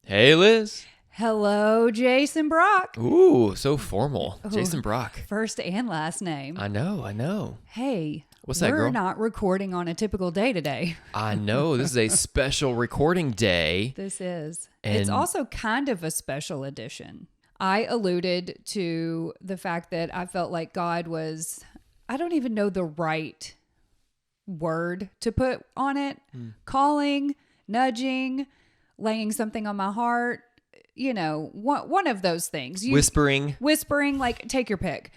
Hey, Liz. Hello, Jason Brock. Ooh, so formal. Ooh. Jason Brock. First and last name. I know. Hey, What's that, girl? We're not recording on a typical day today. I know. This is a special recording day. This is. And it's also kind of a special edition. I alluded to the fact that I felt like God was, I don't even know the right word to put on it, calling, nudging, laying something on my heart, you know, one of those things. Whispering, like take your pick,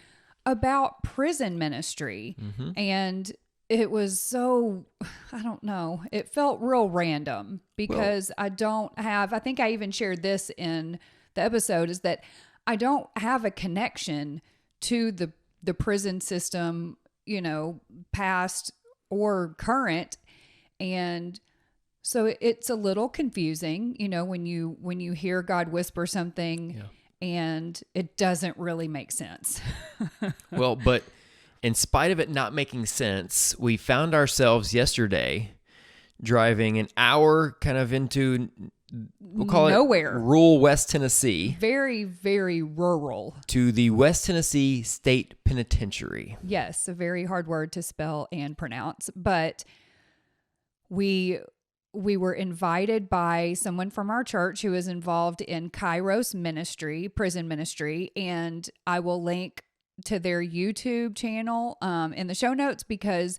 about prison ministry. And it was so, I don't know, it felt real random because I think I even shared this in the episode, is that I don't have a connection to the prison system, you know, past or current. And so it's a little confusing, you know, when you hear God whisper something and it doesn't really make sense. Well, but in spite of it not making sense, we found ourselves yesterday driving an hour kind of into, we'll call nowhere. it rural West Tennessee. Very, very rural. To the West Tennessee State Penitentiary. Yes, a very hard word to spell and pronounce, but we were invited by someone from our church who is involved in Kairos Ministry, prison ministry, and I will link to their YouTube channel in the show notes because,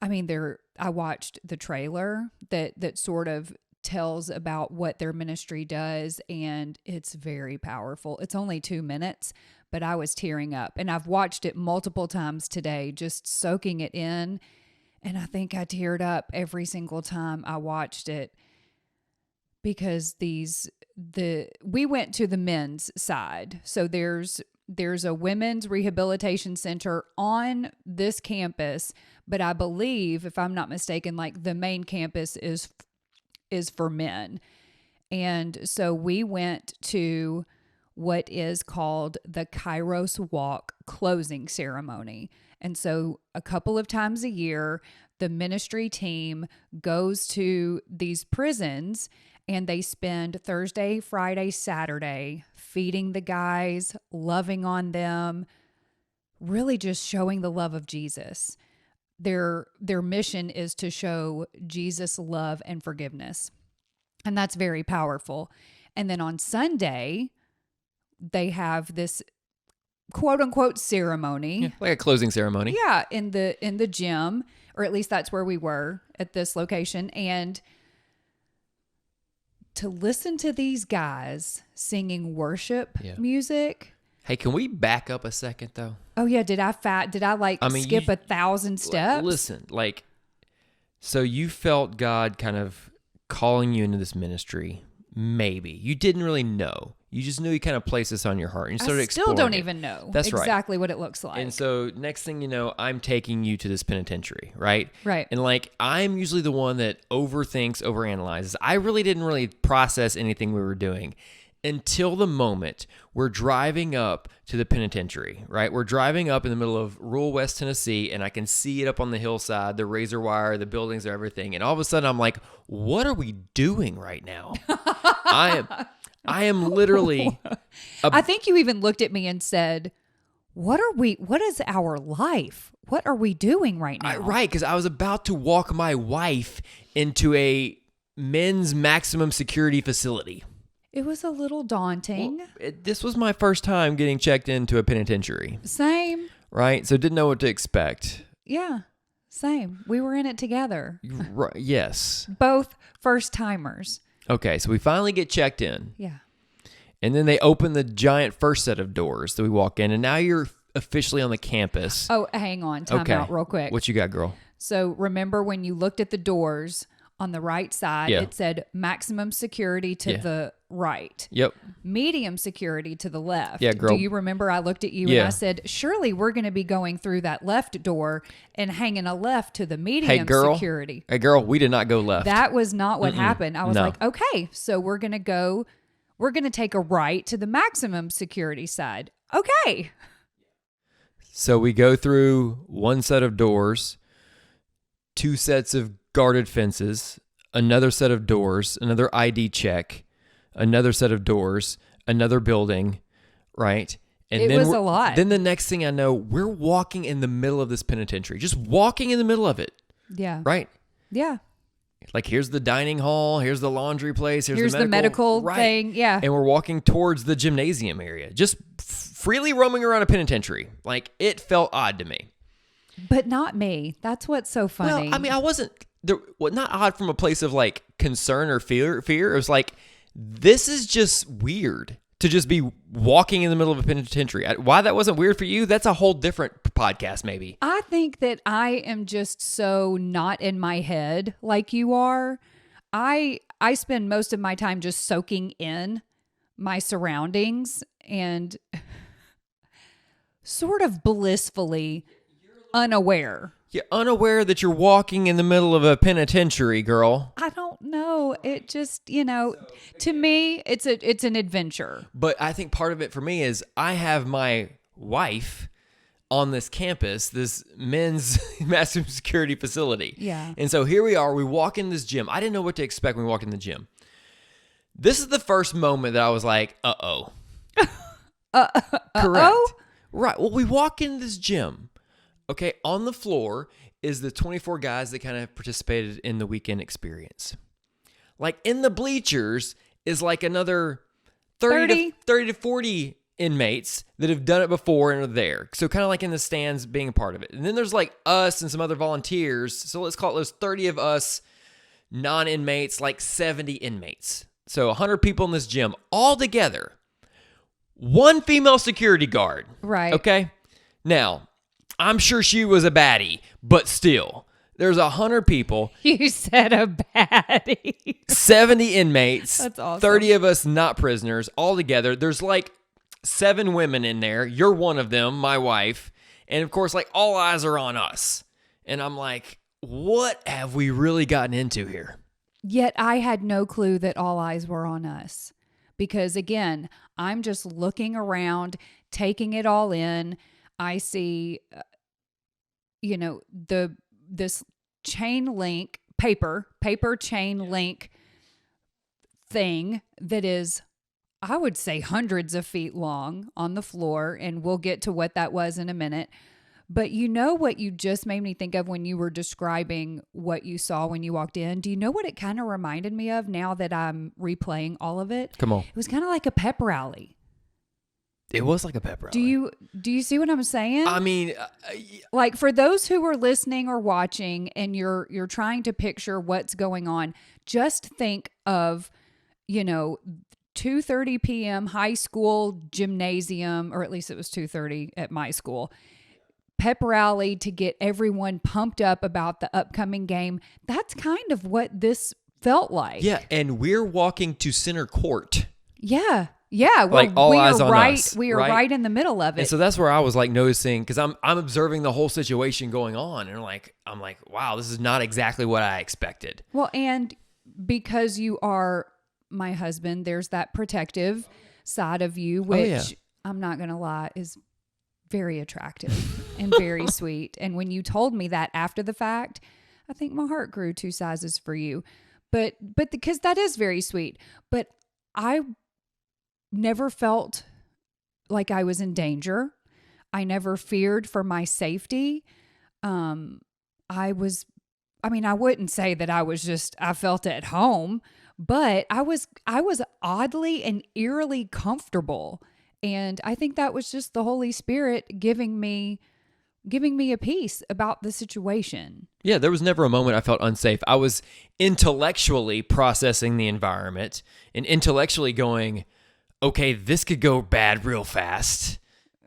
I mean, I watched the trailer that sort of tells about what their ministry does, and it's very powerful. It's only 2 minutes, but I was tearing up, and I've watched it multiple times today, just soaking it in. And I think I teared up every single time I watched it because we went to the men's side. So there's a women's rehabilitation center on this campus, but I believe, if I'm not mistaken, like the main campus is for men. And so we went to what is called the Kairos Walk closing ceremony. And so a couple of times a year, the ministry team goes to these prisons and they spend Thursday, Friday, Saturday feeding the guys, loving on them, really just showing the love of Jesus. Their mission is to show Jesus' love and forgiveness. And that's very powerful. And then on Sunday, they have this quote unquote ceremony. Yeah, like a closing ceremony. Yeah, in the gym, or at least that's where we were at this location. And to listen to these guys singing worship music. Hey, can we back up a second though? Oh yeah, did I skip 1,000 steps? Listen, so you felt God kind of calling you into this ministry. Maybe. You didn't really know. You just knew he kind of placed this on your heart. And you started exploring. I still don't even know exactly what it looks like. And so next thing you know, I'm taking you to this penitentiary, right? Right. And I'm usually the one that overthinks, overanalyzes. I really didn't process anything we were doing until the moment we're driving up to the penitentiary, right? We're driving up in the middle of rural West Tennessee, and I can see it up on the hillside, the razor wire, the buildings, everything. And all of a sudden, I'm like, what are we doing right now? I am literally... I think you even looked at me and said, what is our life? What are we doing right now? Right, because I was about to walk my wife into a men's maximum security facility. It was a little daunting. Well, this was my first time getting checked into a penitentiary. Same. Right? So didn't know what to expect. Yeah, same. We were in it together. Right, yes. Both first timers. Okay, so we finally get checked in. Yeah. And then they open the giant first set of doors that we walk in, and now you're officially on the campus. Oh, hang on. Time out real quick. What you got, girl? So remember when you looked at the doors on the right side, it said maximum security to the right. Yep. Medium security to the left. Yeah, girl. Do you remember I looked at you and I said, surely we're going to be going through that left door and hanging a left to the medium security. Hey, girl, we did not go left. That was not what happened. I was like, okay, so we're going to take a right to the maximum security side. Okay. So we go through one set of doors, two sets of guarded fences, another set of doors, another ID check, another set of doors, another building, right? And It then was a lot. Then the next thing I know, we're walking in the middle of this penitentiary, just walking in the middle of it, Yeah. right? Yeah. Like here's the dining hall, here's the laundry place, here's the medical right. thing. Yeah. And we're walking towards the gymnasium area, just freely roaming around a penitentiary. Like it felt odd to me. But not me. That's what's so funny. Well, I mean, I wasn't there. Well, not odd from a place of like concern or fear. It was like, this is just weird to just be walking in the middle of a penitentiary. Why that wasn't weird for you? That's a whole different podcast, maybe. I think that I am just so not in my head like you are. I spend most of my time just soaking in my surroundings and sort of blissfully unaware. You're unaware that you're walking in the middle of a penitentiary, girl. I don't know. It just, to me, it's an adventure. But I think part of it for me is I have my wife on this campus, this men's maximum security facility. Yeah. And so here we are. We walk in this gym. I didn't know what to expect when we walked in the gym. This is the first moment that I was like, uh-oh. Correct. Right. Well, we walk in this gym. Okay, on the floor is the 24 guys that kind of participated in the weekend experience. Like in the bleachers is like another 30 to 40 inmates that have done it before and are there. So kind of like in the stands being a part of it. And then there's like us and some other volunteers. So let's call it those 30 of us non-inmates, like 70 inmates. So 100 people in this gym all together. One female security guard. Right. Okay. Now, I'm sure she was a baddie, but still, there's 100 people. You said a baddie. 70 inmates. That's awesome. 30 of us not prisoners all together. There's like 7 women in there. You're one of them, my wife. And of course, like all eyes are on us. And I'm like, what have we really gotten into here? Yet I had no clue that all eyes were on us. Because again, I'm just looking around, taking it all in. I see, this chain link, paper chain link thing that is, I would say, hundreds of feet long on the floor. And we'll get to what that was in a minute. But you know what you just made me think of when you were describing what you saw when you walked in? Do you know what it kind of reminded me of now that I'm replaying all of it? Come on. It was kind of like a pep rally. It was like a pep rally. Do you see what I'm saying? I mean, like for those who are listening or watching and you're trying to picture what's going on, just think of, 2:30 p.m. high school gymnasium, or at least it was 2:30 at my school. Pep rally to get everyone pumped up about the upcoming game. That's kind of what this felt like. yeah, and we're walking to center court. Yeah. Yeah. Well, Like all eyes on us, we are right? right in the middle of it. And so that's where I was like noticing, because I'm observing the whole situation going on, and I'm like, wow, this is not exactly what I expected. Well, and because you are my husband, there's that protective side of you, which I'm not going to lie is very attractive and very sweet. And when you told me that after the fact, I think my heart grew 2 sizes for you. But because that is very sweet. But I never felt like I was in danger. I never feared for my safety. I wouldn't say that I felt at home, but I was oddly and eerily comfortable. And I think that was just the Holy Spirit giving me a peace about the situation. Yeah, there was never a moment I felt unsafe. I was intellectually processing the environment and intellectually going, okay, this could go bad real fast.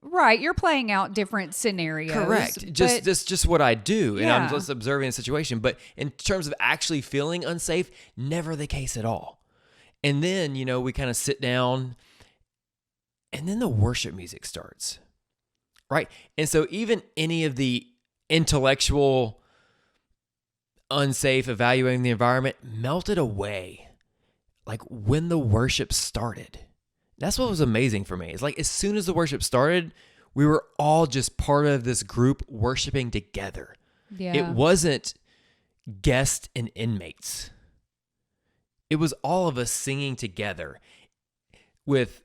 Right. You're playing out different scenarios. Correct. Just what I do. And I'm Yeah. just observing the situation. But in terms of actually feeling unsafe, never the case at all. And then, we kind of sit down and then the worship music starts. Right. And so even any of the intellectual unsafe evaluating the environment melted away. Like when the worship started. That's what was amazing for me. It's like as soon as the worship started, we were all just part of this group worshiping together. Yeah. It wasn't guests and inmates. It was all of us singing together. with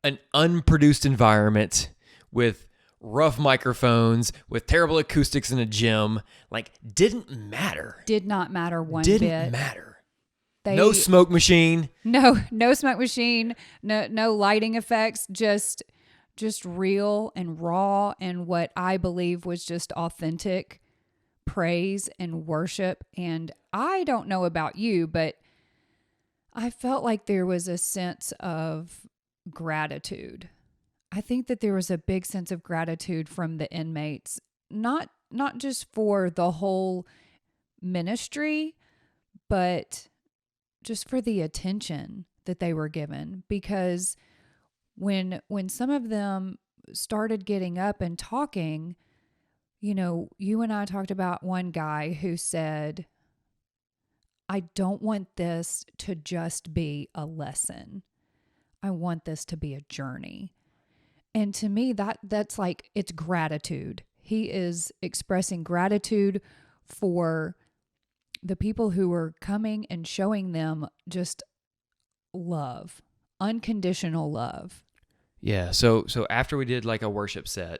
an unproduced environment, with rough microphones, with terrible acoustics in a gym, like didn't matter. Did not matter one Didn't bit. matter. They, No smoke machine. No smoke machine, no lighting effects, just real and raw, and what I believe was just authentic praise and worship. And I don't know about you, but I felt like there was a sense of gratitude. I think that there was a big sense of gratitude from the inmates, not just for the whole ministry, but just for the attention that they were given. Because when some of them started getting up and talking, you know, you and I talked about one guy who said, I don't want this to just be a lesson. I want this to be a journey. And to me, that's like, it's gratitude. He is expressing gratitude for the people who were coming and showing them just love, unconditional love. Yeah. So after we did like a worship set,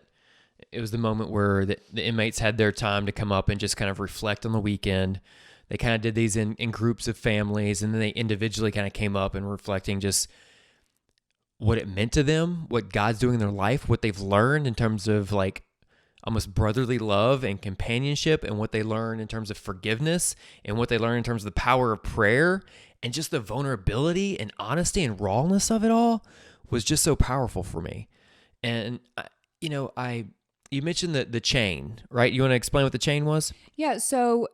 it was the moment where the inmates had their time to come up and just kind of reflect on the weekend. They kind of did these in groups of families, and then they individually kind of came up and reflecting just what it meant to them, what God's doing in their life, what they've learned in terms of like almost brotherly love and companionship, and what they learned in terms of forgiveness, and what they learned in terms of the power of prayer, and just the vulnerability and honesty and rawness of it all was just so powerful for me. And you mentioned the chain, right? You want to explain what the chain was? Yeah. So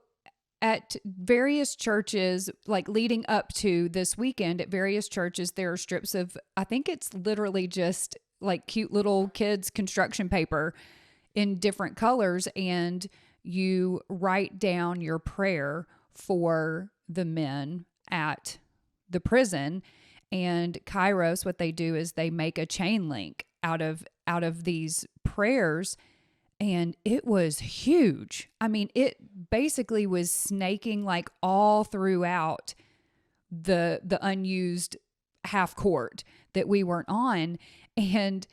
at various churches, like leading up to this weekend, at various churches, there are strips of, I think it's literally just like cute little kids' construction paper in different colors. And you write down your prayer for the men at the prison. And Kairos, what they do is they make a chain link out of these prayers. And it was huge. I mean, it basically was snaking like all throughout the unused half court that we weren't on. And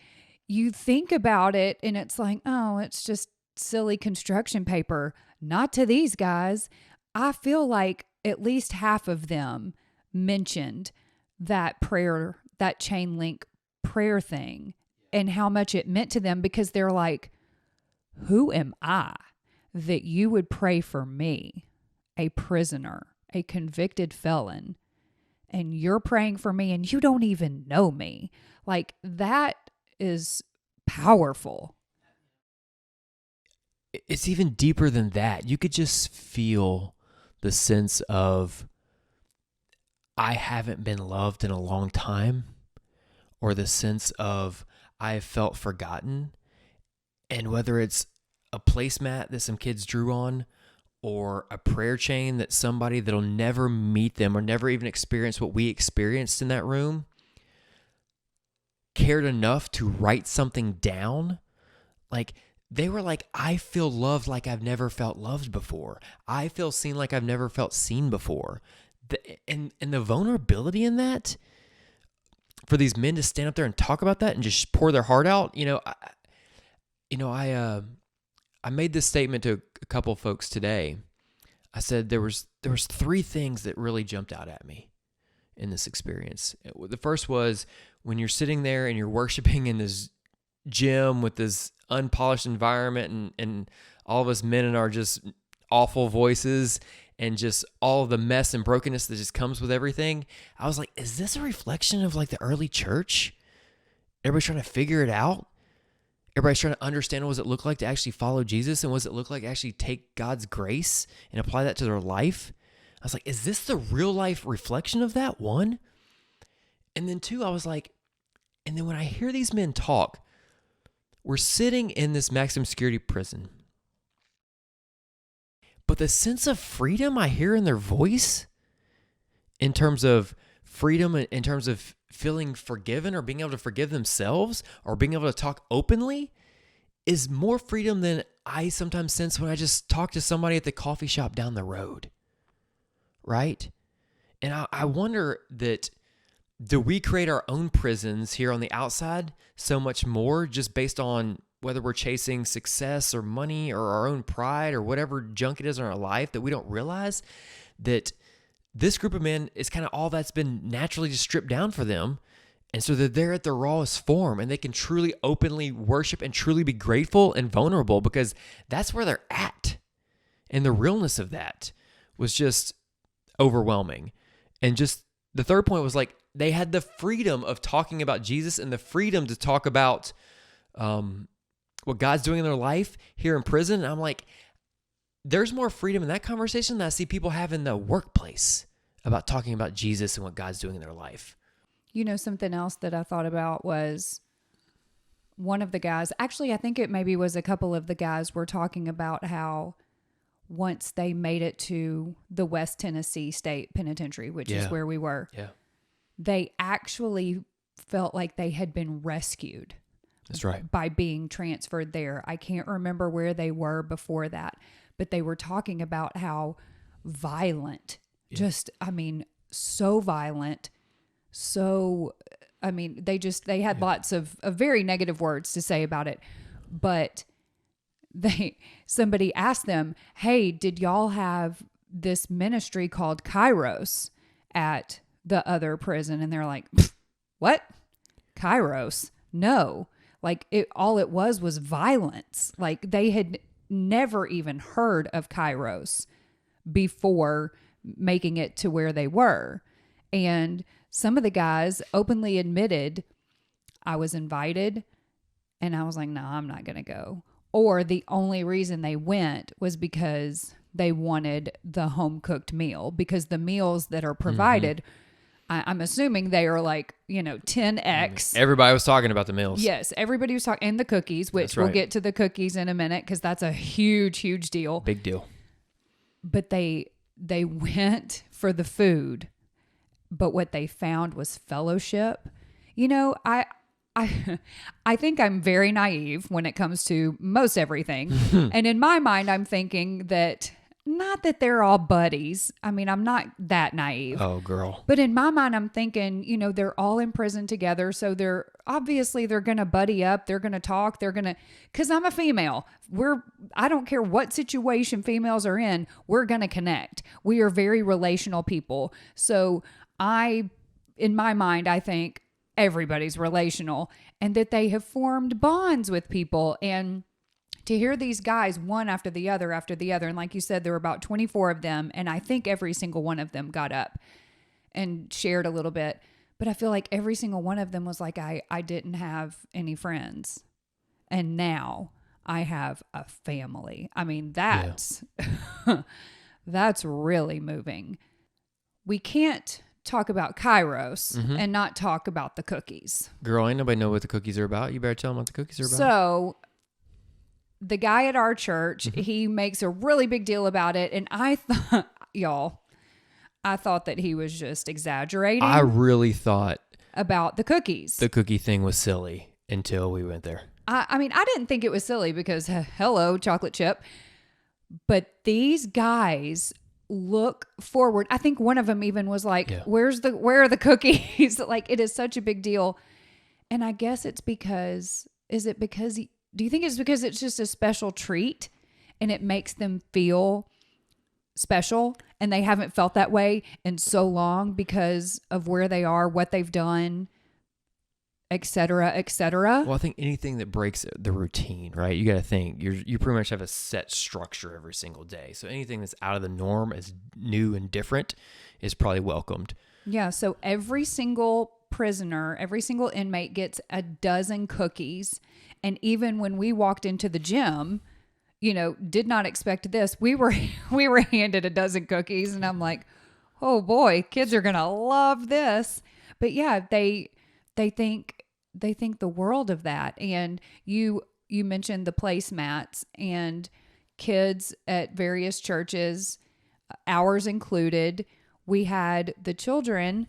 you think about it and it's like, oh, it's just silly construction paper. Not to these guys. I feel like at least half of them mentioned that prayer, that chain link prayer thing, and how much it meant to them, because they're like, who am I that you would pray for me, a prisoner, a convicted felon, and you're praying for me and you don't even know me? Like, that is powerful. It's even deeper than that. You could just feel the sense of, I haven't been loved in a long time, or the sense of, I felt forgotten. And whether it's a placemat that some kids drew on, or a prayer chain that somebody that'll never meet them or never even experience what we experienced in that room cared enough to write something down, like they were like, I feel loved like I've never felt loved before. I feel seen like I've never felt seen before. And the vulnerability in that, for these men to stand up there and talk about that and just pour their heart out, I made this statement to a couple of folks today. I said there was three things that really jumped out at me in this experience. The first was when you're sitting there and you're worshiping in this gym with this unpolished environment, and all of us men in our just awful voices and just all of the mess and brokenness that just comes with everything. I was like, is this a reflection of like the early church? Everybody's trying to figure it out. Everybody's trying to understand what does it look like to actually follow Jesus, and what does it look like to actually take God's grace and apply that to their life. I was like, is this the real life reflection of that? One. And then two, I was like, and then when I hear these men talk, we're sitting in this maximum security prison, but the sense of freedom I hear in their voice, in terms of freedom, in terms of feeling forgiven or being able to forgive themselves or being able to talk openly, is more freedom than I sometimes sense when I just talk to somebody at the coffee shop down the road. Right? And I wonder that do we create our own prisons here on the outside so much more just based on whether we're chasing success or money or our own pride or whatever junk it is in our life that we don't realize that this group of men is kind of all that's been naturally just stripped down for them. And so they're there at their rawest form and they can truly openly worship and truly be grateful and vulnerable because that's where they're at. And the realness of that was just overwhelming. And just the third point was like, they had the freedom of talking about Jesus and the freedom to talk about what God's doing in their life here in prison. And I'm like, there's more freedom in that conversation than I see people have in the workplace about talking about Jesus and what God's doing in their life. You know, something else that I thought about was one of the guys, actually, I think it maybe was a couple of the guys were talking about how once they made it to the West Tennessee State Penitentiary, which is where we were, they actually felt like they had been rescued. That's right. By being transferred there. I can't remember where they were before that, but they were talking about how violent, so violent. So, they had lots of very negative words to say about it, but somebody asked them, hey, did y'all have this ministry called Kairos at the other prison? And they're like, what? Kairos? No. Like all it was violence. Like they had never even heard of Kairos before making it to where they were. And some of the guys openly admitted, I was invited and I was like, no, I'm not going to go. Or the only reason they went was because they wanted the home cooked meal, because the meals that are provided, I'm assuming they are like, 10X. Everybody was talking about the meals. Yes, everybody was talking, and the cookies, which we'll get to the cookies in a minute because that's a huge, huge deal. Big deal. But they went for the food, but what they found was fellowship. I think I'm very naive when it comes to most everything. And in my mind, I'm thinking that not that they're all buddies. I mean, I'm not that naive. Oh, girl. But in my mind, I'm thinking, they're all in prison together. So they're going to buddy up. They're going to talk. Because I'm a female. I don't care what situation females are in. We're going to connect. We are very relational people. So in my mind, I think everybody's relational and that they have formed bonds with people. And to hear these guys one after the other, and like you said, there were about 24 of them, and I think every single one of them got up and shared a little bit. But I feel like every single one of them was like, I didn't have any friends, and now I have a family. I mean, that's really moving. We can't talk about Kairos and not talk about the cookies. Girl, ain't nobody know what the cookies are about. You better tell them what the cookies are about. So the guy at our church, he makes a really big deal about it. And I thought that he was just exaggerating. I really thought about the cookies. The cookie thing was silly until we went there. I mean, I didn't think it was silly because hello, chocolate chip. But these guys look forward. I think one of them even was like, where are the cookies? Like, it is such a big deal. And I guess it's because, do you think it's because it's just a special treat and it makes them feel special and they haven't felt that way in so long because of where they are, what they've done, et cetera, et cetera? Well, I think anything that breaks the routine, right? You got to think you pretty much have a set structure every single day. So anything that's out of the norm, as new and different, is probably welcomed. Yeah. So every single prisoner, every single inmate gets a dozen cookies. And even when we walked into the gym, did not expect this. We were handed a dozen cookies, and I'm like, oh boy, kids are gonna love this. But yeah, they think the world of that. And you mentioned the placemats, and kids at various churches, ours included, we had the children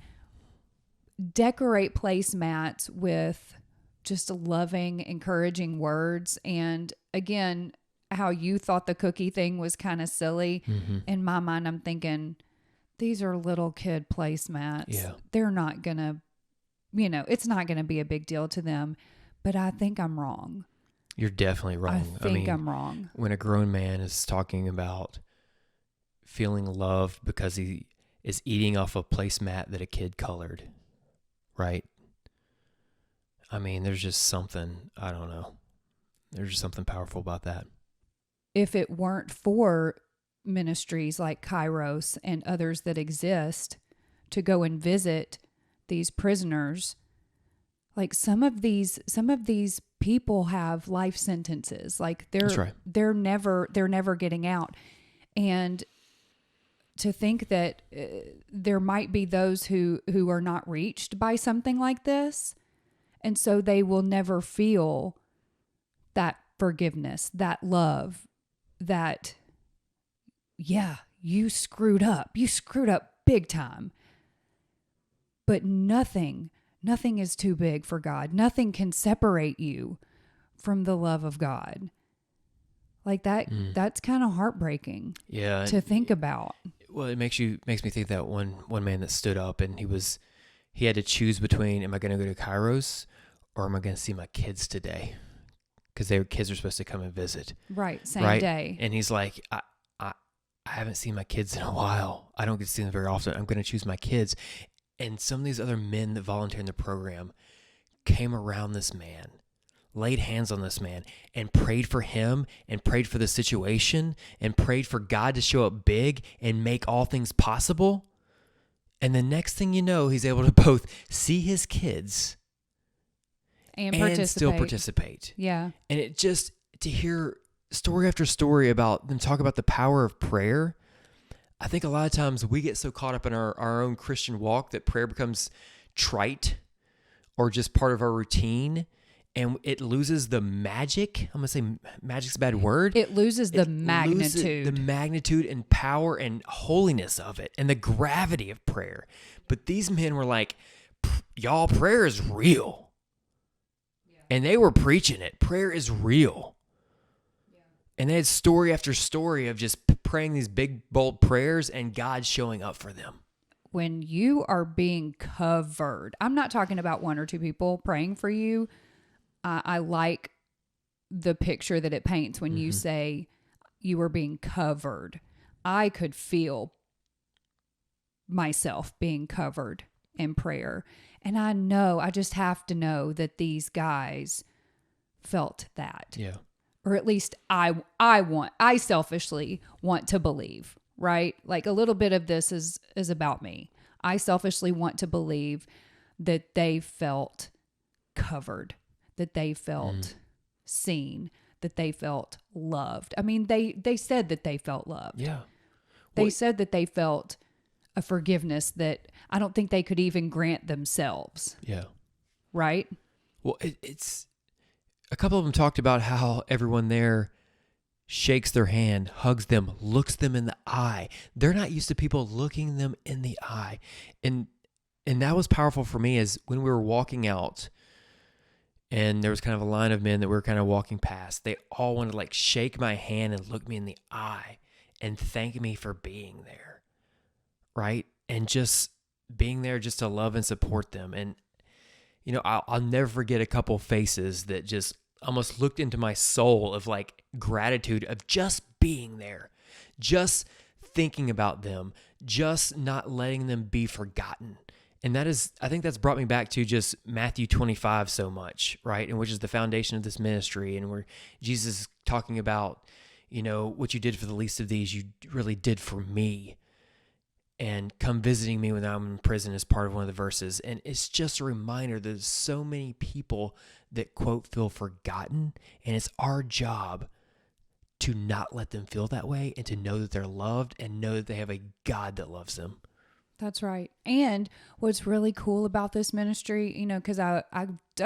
decorate placemats with just loving, encouraging words. And again, how you thought the cookie thing was kind of silly. In my mind, I'm thinking, these are little kid placemats. Yeah. They're not going to it's not going to be a big deal to them. But I think I'm wrong. You're definitely wrong. I think I'm wrong. When a grown man is talking about feeling loved because he is eating off a placemat that a kid colored, right? I mean, there's just something, I don't know. There's just something powerful about that. If it weren't for ministries like Kairos and others that exist to go and visit these prisoners, like some of these people have life sentences. Like That's right. they're never getting out. And to think that there might be those who are not reached by something like this, and so they will never feel that forgiveness, that love, that, yeah, you screwed up big time. But nothing is too big for God. Nothing can separate you from the love of God. Like that, that's kind of heartbreaking to think about. Well, it makes me think that one man that stood up and he had to choose between, am I going to go to Kairos or am I going to see my kids today? Because their kids are supposed to come and visit. Right, same day. And he's like, I haven't seen my kids in a while. I don't get to see them very often. I'm going to choose my kids. And some of these other men that volunteer in the program came around this man, laid hands on this man, and prayed for him and prayed for the situation and prayed for God to show up big and make all things possible. And the next thing you know, he's able to both see his kids and still participate. Yeah. And it just, to hear story after story about them talk about the power of prayer, I think a lot of times we get so caught up in our own Christian walk that prayer becomes trite or just part of our routine, and it loses the magic. I'm going to say magic's a bad word. It loses the magnitude. The magnitude and power and holiness of it and the gravity of prayer. But these men were like, y'all, prayer is real. And they were preaching it. Prayer is real. Yeah. And they had story after story of just praying these big, bold prayers and God showing up for them. When you are being covered, I'm not talking about one or two people praying for you. I like the picture that it paints when you say you were being covered. I could feel myself being covered in prayer. And I just have to know that these guys felt that. Yeah. Or at least I selfishly want to believe, right? Like a little bit of this is about me. I selfishly want to believe that they felt covered, that they felt seen, that they felt loved. I mean, they said that they felt loved. Yeah. They said that they felt a forgiveness that I don't think they could even grant themselves. Yeah. Right? Well, it's a couple of them talked about how everyone there shakes their hand, hugs them, looks them in the eye. They're not used to people looking them in the eye. And that was powerful for me, as when we were walking out and there was kind of a line of men that we were kind of walking past, they all wanted to like shake my hand and look me in the eye and thank me for being there. Right? And just being there just to love and support them. And, I'll never forget a couple faces that just almost looked into my soul of like gratitude of just being there, just thinking about them, just not letting them be forgotten. And I think that's brought me back to just Matthew 25 so much, right? And which is the foundation of this ministry, and where Jesus is talking about, what you did for the least of these, you really did for me. And come visiting me when I'm in prison is part of one of the verses. And it's just a reminder there's so many people that, quote, feel forgotten. And it's our job to not let them feel that way and to know that they're loved and know that they have a God that loves them. That's right. And what's really cool about this ministry, because I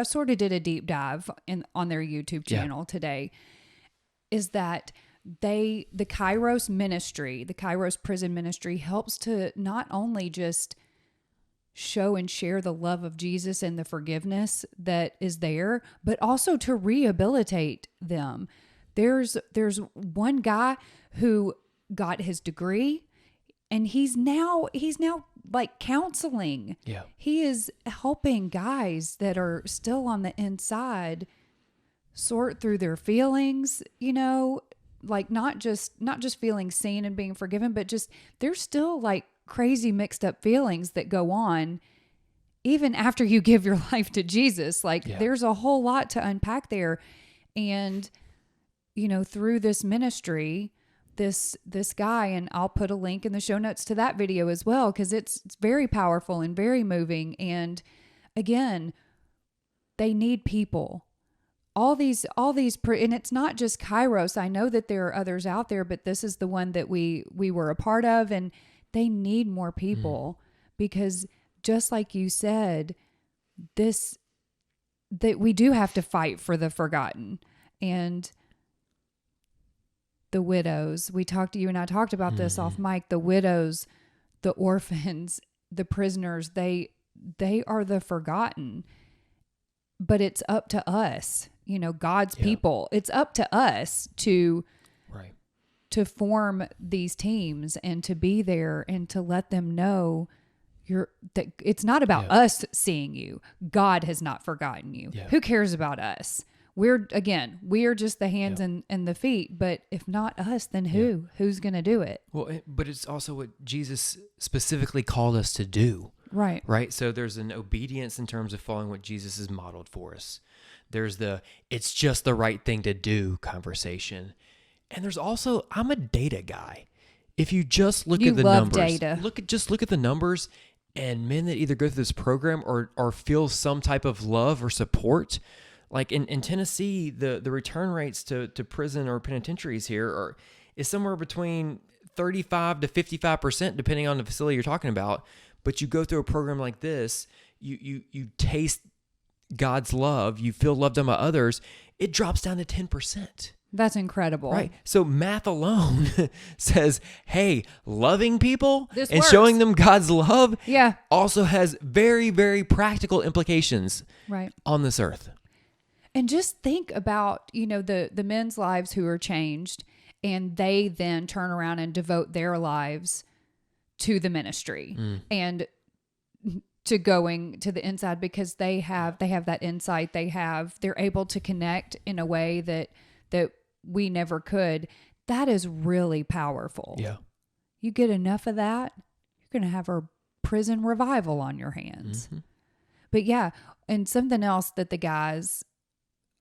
sort of did a deep dive on their YouTube channel today, is that the Kairos ministry, the Kairos Prison Ministry, helps to not only just show and share the love of Jesus and the forgiveness that is there, but also to rehabilitate them. There's one guy who got his degree, and he's now like counseling. Yeah. He is helping guys that are still on the inside sort through their feelings, like not just feeling seen and being forgiven, but just there's still like crazy mixed up feelings that go on even after you give your life to Jesus. Like there's a whole lot to unpack there. And, through this ministry, this guy, and I'll put a link in the show notes to that video as well, because it's very powerful and very moving. And again, they need people. All these, and it's not just Kairos. I know that there are others out there, but this is the one that we were a part of, and they need more people because just like you said, that we do have to fight for the forgotten and the widows. You and I talked about this off mic. The widows, the orphans, the prisoners, they are the forgotten. But it's up to us, God's people. It's up to us to form these teams and to be there and to let them know that it's not about us seeing you. God has not forgotten you. Yeah. Who cares about us? We are just the hands and the feet, but if not us, then who? Yeah. Who's going to do it? Well, but it's also what Jesus specifically called us to do. Right. Right. So there's an obedience in terms of following what Jesus has modeled for us. There's it's just the right thing to do conversation. And there's also, I'm a data guy. If you just look at the numbers, data. Look at the numbers, and men that either go through this program or feel some type of love or support. Like in Tennessee, the return rates to prison or penitentiaries here is somewhere between 35 to 55%, depending on the facility you're talking about. But you go through a program like this, you taste God's love, you feel loved on by others, it drops down to 10%. That's incredible. Right. So math alone says, hey, loving people and works. Showing them God's love Yeah. also has very, very practical implications on this earth. And just think about, the men's lives who are changed, and they then turn around and devote their lives to the ministry and to going to the inside, because they have that insight. They're able to connect in a way that we never could. That is really powerful. Yeah. You get enough of that, you're going to have a prison revival on your hands. Mm-hmm. But yeah, and something else that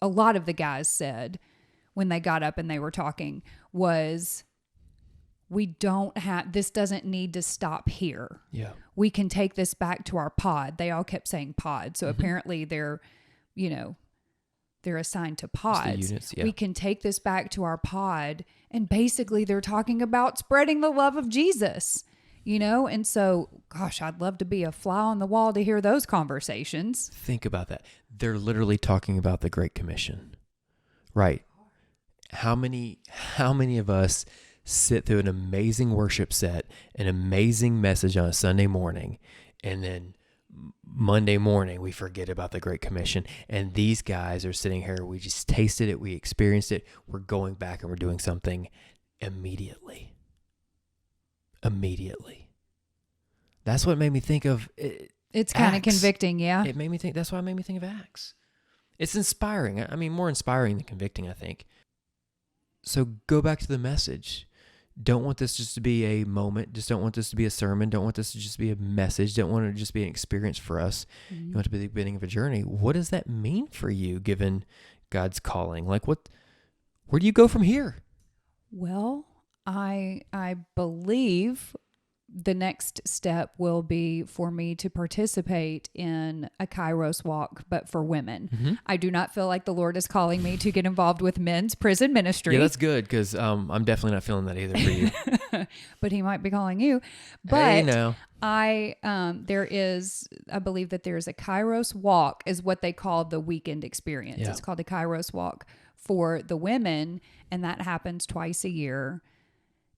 a lot of the guys said when they got up and they were talking was, this doesn't need to stop here. Yeah. We can take this back to our pod. They all kept saying pod. So apparently they're assigned to pods. Units, yeah. We can take this back to our pod. And basically they're talking about spreading the love of Jesus, And so, gosh, I'd love to be a fly on the wall to hear those conversations. Think about that. They're literally talking about the Great Commission, right? How many of us sit through an amazing worship set, an amazing message on a Sunday morning, and then Monday morning we forget about the Great Commission? And these guys are sitting here, we just tasted it, we experienced it, we're going back and we're doing something immediately. That's what made me think of it. It's kind of convicting, yeah. That's why it made me think of Acts. It's inspiring. I mean, more inspiring than convicting, I think. So go back to the message. Don't want this just to be a moment. Just don't want this to be a sermon. Don't want this to just be a message. Don't want it to just be an experience for us. Mm-hmm. You want it to be the beginning of a journey. What does that mean for you, given God's calling? Like, where do you go from here? Well, I believe the next step will be for me to participate in a Kairos Walk, but for women. Mm-hmm. I do not feel like the Lord is calling me to get involved with men's prison ministry. Yeah, that's good, because I'm definitely not feeling that either for you. But he might be calling you. But hey, no. I believe that there's a Kairos Walk, is what they call the weekend experience. Yeah. It's called the Kairos Walk for the women, and that happens twice a year.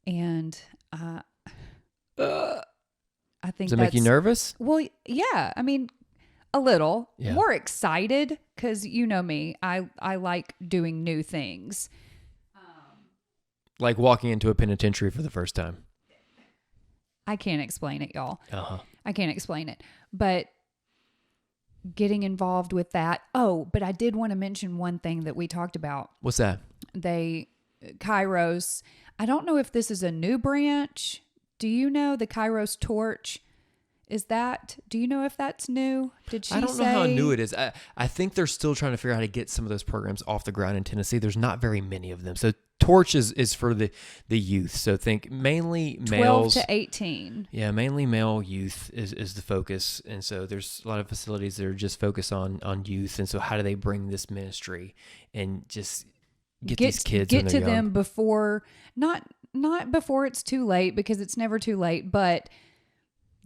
And I think does it make you nervous? Well, yeah. I mean, a little. Yeah. More excited, because you know me. I like doing new things. Like walking into a penitentiary for the first time. I can't explain it, y'all. Uh-huh. I can't explain it. But getting involved with that. Oh, but I did want to mention one thing that we talked about. What's that? Kairos. I don't know if this is a new branch. Do you know the Kairos Torch? Do you know if that's new? Did she say? I don't know how new it is. I think they're still trying to figure out how to get some of those programs off the ground in Tennessee. There's not very many of them. So Torch is for the youth. So think mainly 12 males. 12 to 18. Yeah, mainly male youth is the focus. And so there's a lot of facilities that are just focused on youth. And so how do they bring this ministry and just get these kids get to young. them before, not before it's too late, because it's never too late, but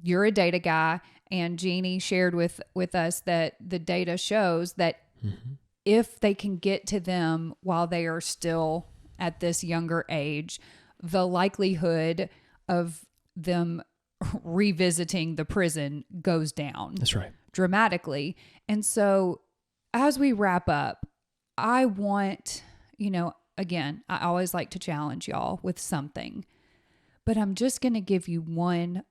you're a data guy, and Jeannie shared with us that the data shows that if they can get to them while they are still at this younger age, the likelihood of them revisiting the prison goes down. That's right. Dramatically. And so as we wrap up, I want, again, I always like to challenge y'all with something, but I'm just going to give you one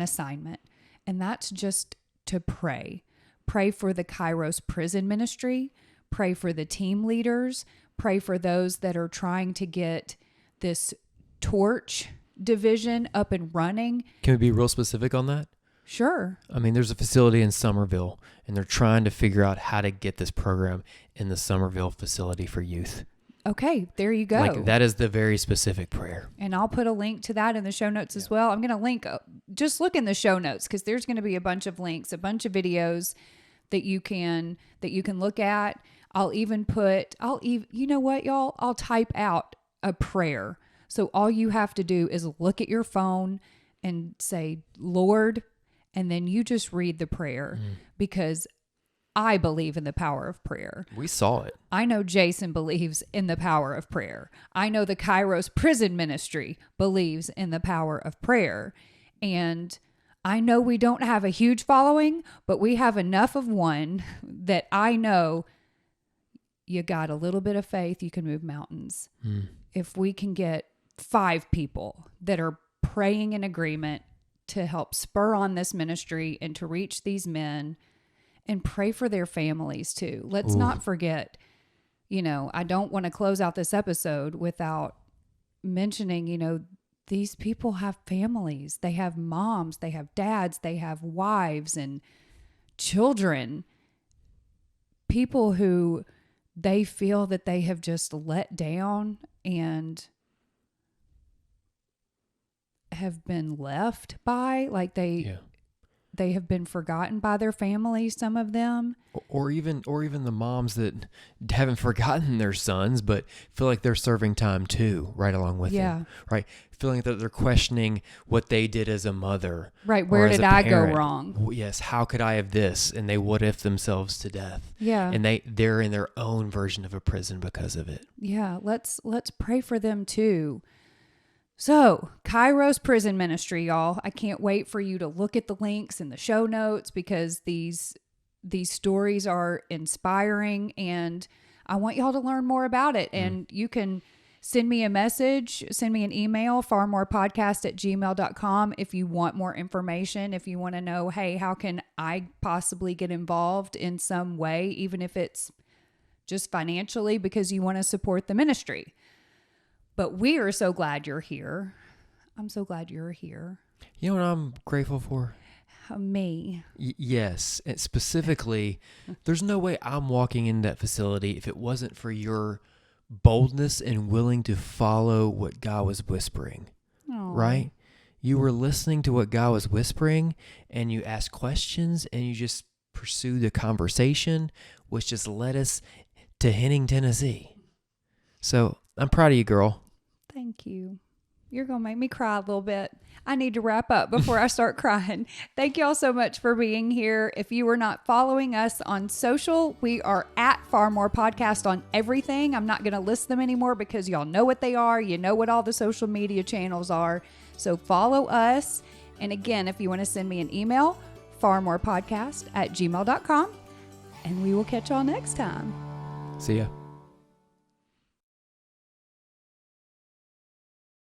assignment, and that's just to pray. Pray for the Kairos Prison Ministry. Pray for the team leaders. Pray for those that are trying to get this Torch division up and running. Can we be real specific on that? Sure. I mean, there's a facility in Somerville, and they're trying to figure out how to get this program in the Somerville facility for youth. Okay, there you go. Like, that is the very specific prayer. And I'll put a link to that in the show notes as well. I'm going to link, just look in the show notes, because there's going to be a bunch of links, a bunch of videos that you can look at. You know what, y'all? I'll type out a prayer. So all you have to do is look at your phone and say, Lord, and then you just read the prayer, because I believe in the power of prayer. We saw it. I know Jason believes in the power of prayer. I know the Kairos Prison Ministry believes in the power of prayer. And I know we don't have a huge following, but we have enough of one that I know you got a little bit of faith, you can move mountains. If we can get 5 people that are praying in agreement to help spur on this ministry and to reach these men, and pray for their families too. Let's not forget, I don't want to close out this episode without mentioning, these people have families. They have moms, they have dads, they have wives and children. People who they feel that they have just let down and have been left by, like they have been forgotten by their families, some of them. Or even the moms that haven't forgotten their sons, but feel like they're serving time too, right along with them. Right? Feeling that they're questioning what they did as a mother. Right. Where did I go wrong? Yes. How could I have this? And they what if themselves to death. Yeah. And they're in their own version of a prison because of it. Yeah. Let's pray for them too. So, Kairos Prison Ministry, y'all. I can't wait for you to look at the links in the show notes, because these stories are inspiring, and I want y'all to learn more about it. And you can send me a message, send me an email, farmorepodcast@gmail.com, if you want more information, if you want to know, hey, how can I possibly get involved in some way, even if it's just financially, because you want to support the ministry. But we are so glad you're here. I'm so glad you're here. You know what I'm grateful for? Me. Yes. And specifically, there's no way I'm walking in that facility if it wasn't for your boldness and willing to follow what God was whispering. Aww. Right? You were listening to what God was whispering, and you asked questions, and you just pursued the conversation, which just led us to Henning, Tennessee. So I'm proud of you, girl. Thank you. You're going to make me cry a little bit. I need to wrap up before I start crying. Thank you all so much for being here. If you are not following us on social, we are at Far More Podcast on everything. I'm not going to list them anymore because y'all know what they are. You know what all the social media channels are. So follow us. And again, if you want to send me an email, farmorepodcast@gmail.com. And we will catch y'all next time. See ya.